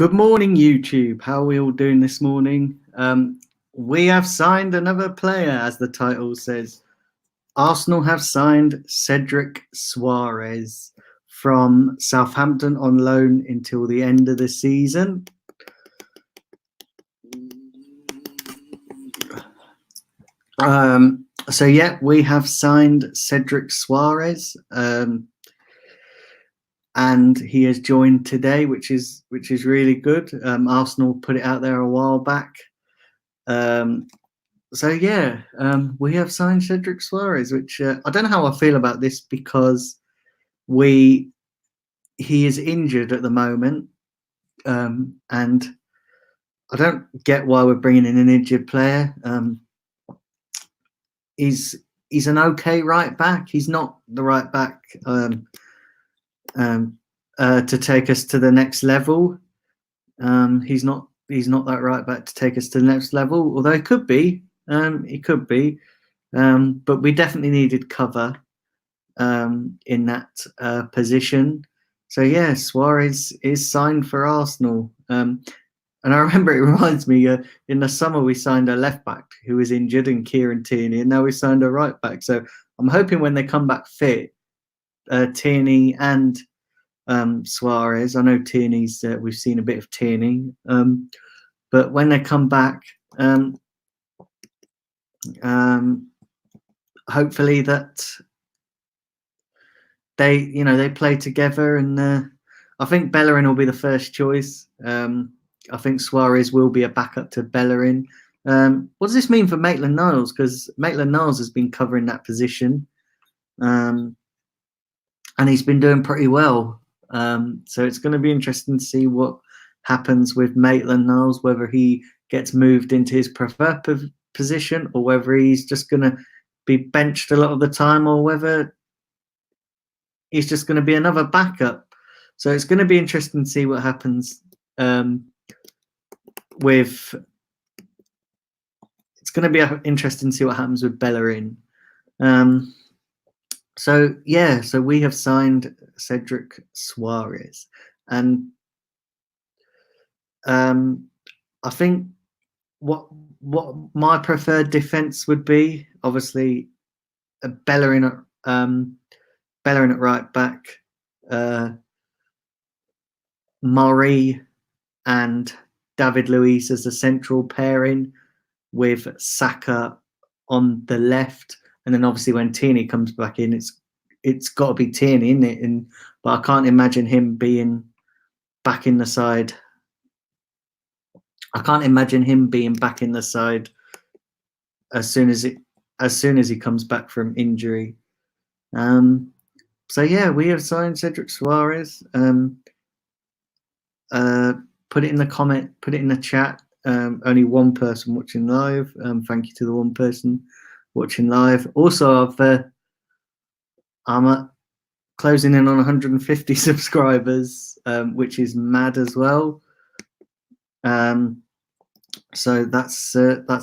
Good morning, YouTube. How are we all doing this morning? We have signed another player, as the title says. Arsenal have signed Cedric Soirees from Southampton on loan until the end of the season. So yeah, we have signed Cedric Soirees. And he has joined today, which is really good. Arsenal put it out there a while back. So yeah, we have signed Cedric Soirees, which I don't know how I feel about this because he is injured at the moment, and I don't get why we're bringing in an injured player. He's an okay right back. He's not the right back to take us to the next level. He's not that right back to take us to the next level, although he could be. But we definitely needed cover in that position. So yeah, Soirees is signed for Arsenal. And I remember it reminds me, in the summer we signed a left back who was injured, and Kieran Tierney, and now we signed a right back. So I'm hoping when they come back fit, Tierney and Soirees. I know Tierney's. We've seen a bit of Tierney, but when they come back, hopefully that they play together. And I think Bellerin will be the first choice. I think Soirees will be a backup to Bellerin. What does this mean for Maitland-Niles? Because Maitland-Niles has been covering that position, and he's been doing pretty well. So it's going to be interesting to see what happens with Maitland-Niles, whether he gets moved into his preferred position or whether he's just going to be benched a lot of the time, or whether he's just going to be another backup. So it's going to be interesting to see what happens with Bellerin. So yeah, so we have signed Cedric Soirees, and I think what my preferred defense would be, obviously, Bellerin at right back, Murray and David Luiz as the central pairing, with Saka on the left. And then obviously when Tierney comes back in, it's got to be Tierney, isn't it? But I can't imagine him being back in the side. I can't imagine him being back in the side as soon as he comes back from injury. So yeah, we have signed Cedric Soirees. Put it in the comment, put it in the chat. Only one person watching live. Thank you to the one person watching live. Also, I'm closing in on 150 subscribers, which is mad as well. So that's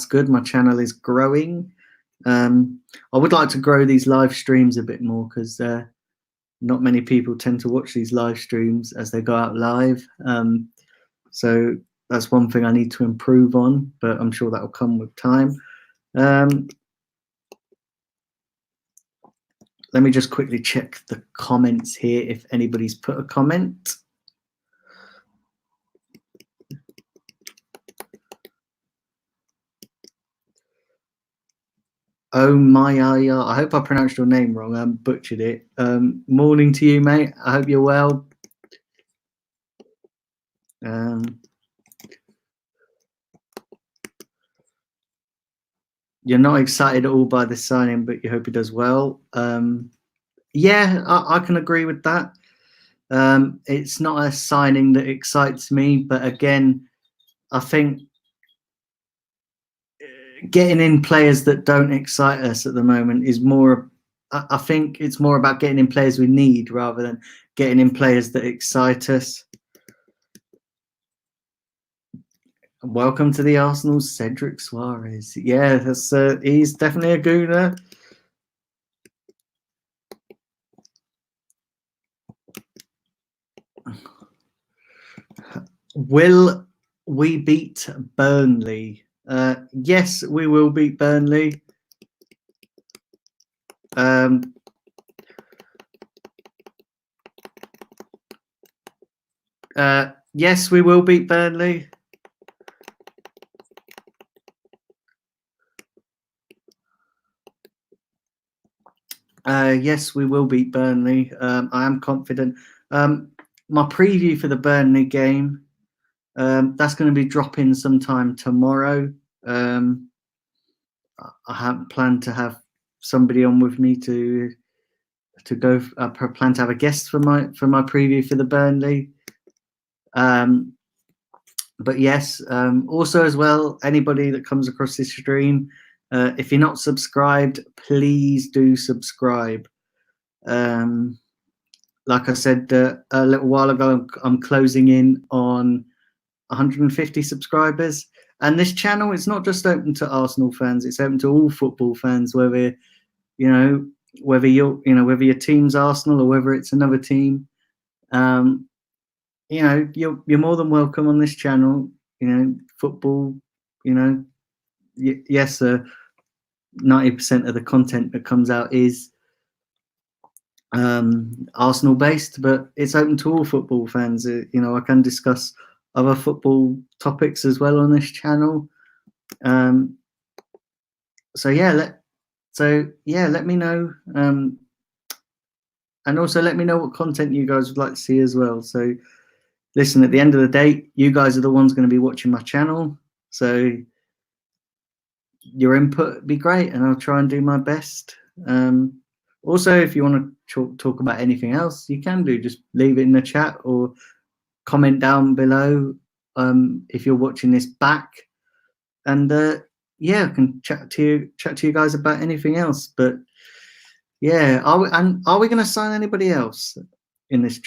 good. My channel is growing. I would like to grow these live streams a bit more, because not many people tend to watch these live streams as they go out live. So that's one thing I need to improve on, but I'm sure that will come with time. Let me just quickly check the comments here if anybody's put a comment. Oh my, I hope I pronounced your name wrong. I butchered it. Morning to you, mate. I hope you're well. You're not excited at all by the signing, but you hope he does well. Yeah, I can agree with that. It's not a signing that excites me, but again, I think getting in players that don't excite us at the moment is more. I think it's more about getting in players we need rather than getting in players that excite us. Welcome to the Arsenal, Cedric Soirees. Yeah, he's definitely a gooner. Will we beat Burnley? Yes, we will beat Burnley. Yes, we will beat Burnley. Yes, we will beat Burnley. I am confident. My preview for the Burnley game, that's going to be dropping sometime tomorrow. I haven't planned to have somebody on with me to go. I plan to have a guest for my preview for the Burnley. But yes, also as well, anybody that comes across this stream, if you're not subscribed, please do subscribe. Like I said a little while ago, I'm closing in on 150 subscribers, and this channel is not just open to Arsenal fans; it's open to all football fans, whether whether your team's Arsenal or whether it's another team. You're more than welcome on this channel. Football. Yes, 90% of the content that comes out is Arsenal based, but it's open to all football fans. I can discuss other football topics as well on this channel. So yeah, let me know, and also let me know what content you guys would like to see as well. So listen, at the end of the day, you guys are the ones going to be watching my channel, so your input would be great, and I'll try and do my best. Also, if you want to talk about anything else, you can do. Just leave it in the chat or comment down below if you're watching this back. And yeah, I can chat to you guys about anything else. But yeah, are we going to sign anybody else in this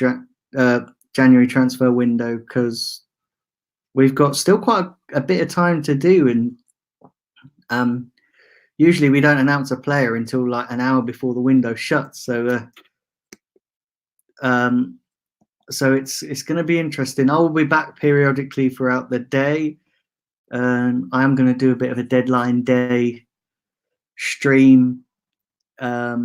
January transfer window? Because we've got still quite a bit of time to do, and usually we don't announce a player until like an hour before the window shuts. So so it's going to be interesting. I will be back periodically throughout the day. I am going to do a bit of a deadline day stream a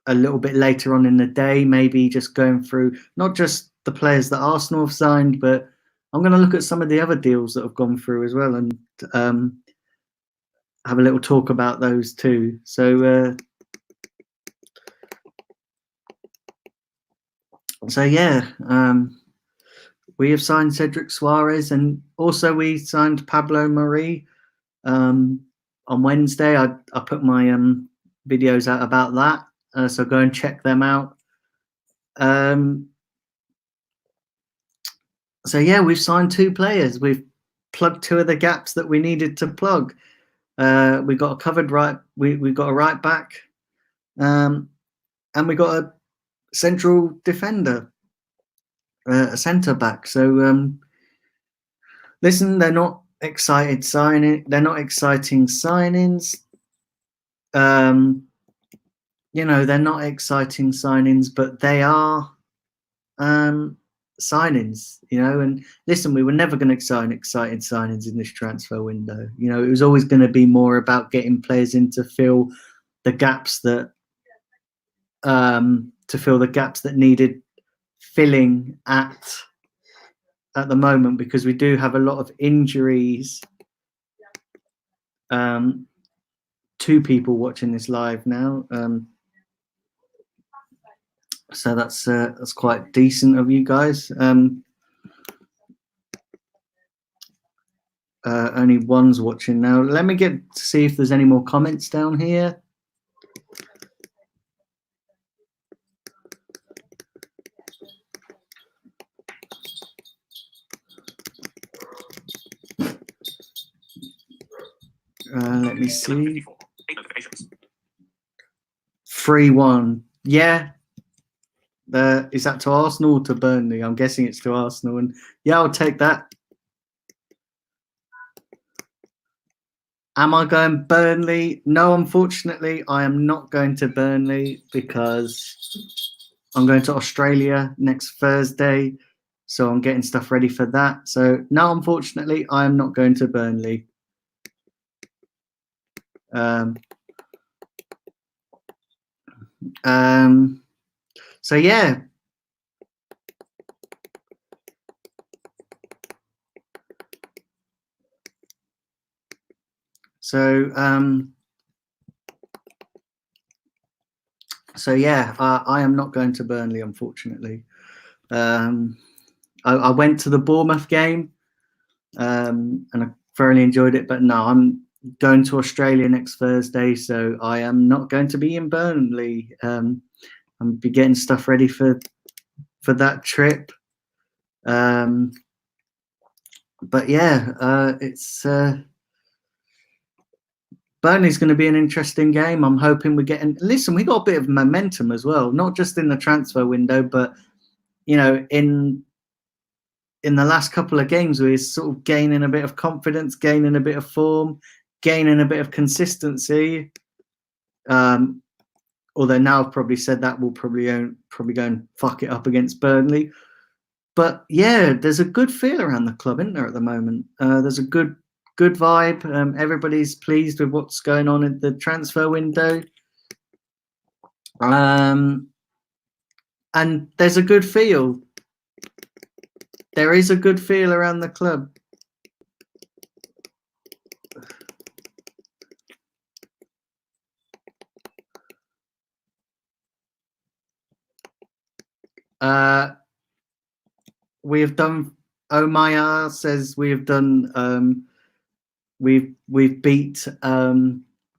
little bit later on in the day, maybe just going through not just the players that Arsenal have signed, but I'm going to look at some of the other deals that have gone through as well, and have a little talk about those too. So yeah, we have signed Cedric Soirees, and also we signed Pablo Marie on Wednesday. I put my videos out about that, so go and check them out. So yeah, we've signed 2 players. We've plugged 2 of the gaps that we needed to plug. We got a covered right. We got a right back, and we got a central defender, a centre back. So listen, they're not exciting signings. They're not exciting signings, but they are signings. And listen, we were never going to sign exciting signings in this transfer window. It was always going to be more about getting players in to fill the gaps that needed filling at the moment, because we do have a lot of injuries. 2 people watching this live now, so that's quite decent of you guys. Only one's watching now. Let me get to see if there's any more comments down here. Let me see. 3-1. Yeah. Is that to Arsenal or to Burnley? I'm guessing it's to Arsenal. And yeah, I'll take that. Am I going Burnley? No, unfortunately, I am not going to Burnley, because I'm going to Australia next Thursday. So I'm getting stuff ready for that. So no, unfortunately, I am not going to Burnley. So yeah. So yeah, I am not going to Burnley, unfortunately. I went to the Bournemouth game, and I thoroughly enjoyed it. But no, I'm going to Australia next Thursday, so I am not going to be in Burnley. I'll be getting stuff ready for that trip. But yeah, it's Burnley's going to be an interesting game. I'm hoping we're getting. Listen, we got a bit of momentum as well, not just in the transfer window, but in the last couple of games, we're sort of gaining a bit of confidence, gaining a bit of form, gaining a bit of consistency. Although now I've probably said that, we'll probably go and fuck it up against Burnley. But yeah, there's a good feel around the club, isn't there, at the moment? There's a good vibe. Everybody's pleased with what's going on in the transfer window. And there's a good feel. There is a good feel around the club. We have done. Omaya says we have done. We've beat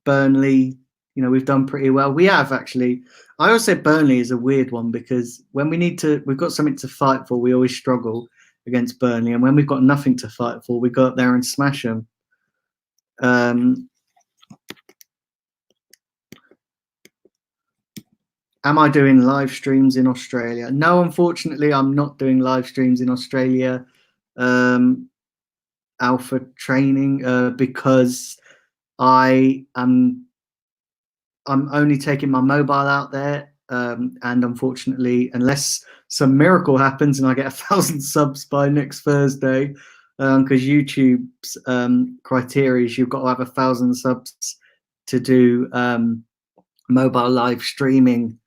Burnley. We've done pretty well. We have actually. I always say Burnley is a weird one because when we've got something to fight for, we always struggle against Burnley, and when we've got nothing to fight for, we go up there and smash them. Am I doing live streams in Australia? No, unfortunately, I'm not doing live streams in Australia. Alpha training because I'm only taking my mobile out there, and unfortunately, unless some miracle happens and I get 1,000 subs by next Thursday, because YouTube's criteria is you've got to have 1,000 subs to do mobile live streaming,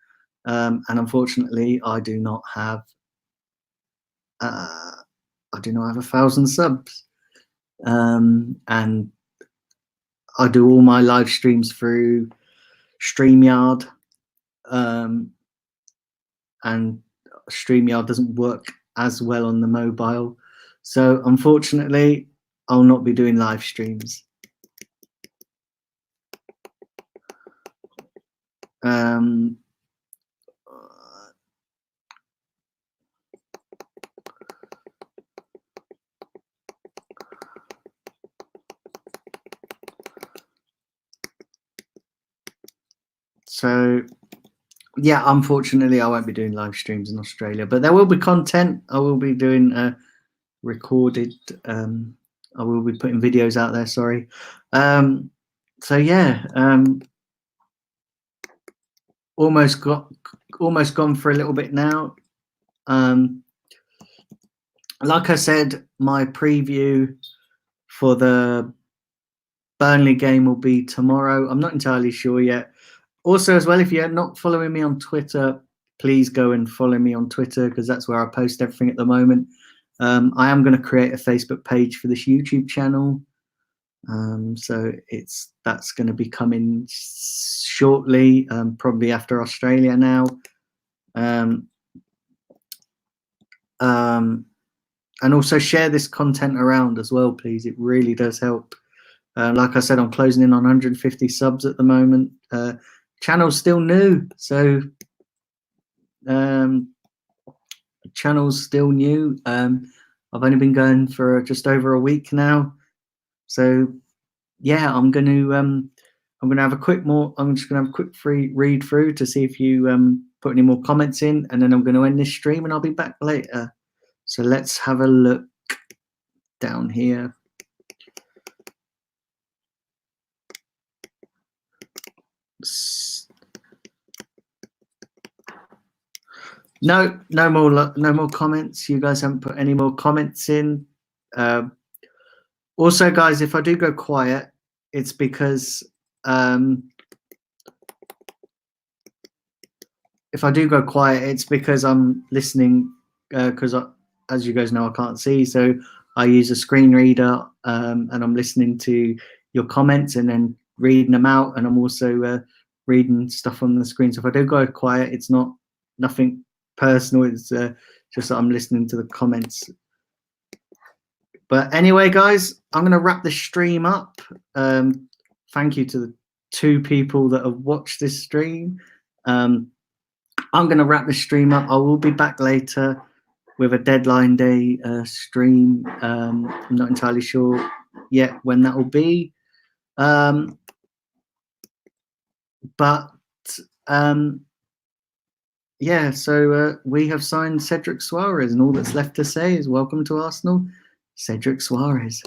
and unfortunately, I do not have 1,000 subs, and I do all my live streams through StreamYard, and StreamYard doesn't work as well on the mobile. So unfortunately, I'll not be doing live streams. So yeah, unfortunately, I won't be doing live streams in Australia, but there will be content. I will be doing recorded. I will be putting videos out there. Sorry. So yeah, almost gone for a little bit now. Like I said, my preview for the Burnley game will be tomorrow. I'm not entirely sure yet. Also, as well, if you're not following me on Twitter, please go and follow me on Twitter because that's where I post everything at the moment. I am going to create a Facebook page for this YouTube channel. So that's going to be coming shortly, probably after Australia now. And also share this content around as well, please. It really does help. Like I said, I'm closing in on 150 subs at the moment. Channel's still new, so channel's still new. I've only been going for just over a week now, so yeah, I'm just gonna have a quick free read through to see if you put any more comments in, and then I'm going to end this stream and I'll be back later. So let's have a look down here. No, no more comments. You guys haven't put any more comments in. Also, guys, if I do go quiet, it's because I'm listening. Because as you guys know, I can't see, so I use a screen reader, and I'm listening to your comments and then reading them out, and I'm also reading stuff on the screen. So if I do go quiet, it's nothing personal. It's just that I'm listening to the comments. But anyway, guys, I'm going to wrap the stream up. Thank you to the 2 people that have watched this stream. I'm going to wrap the stream up. I will be back later with a deadline day stream. I'm not entirely sure yet when that will be. Yeah, so we have signed Cedric Soirees, and all that's left to say is welcome to Arsenal, Cedric Soirees.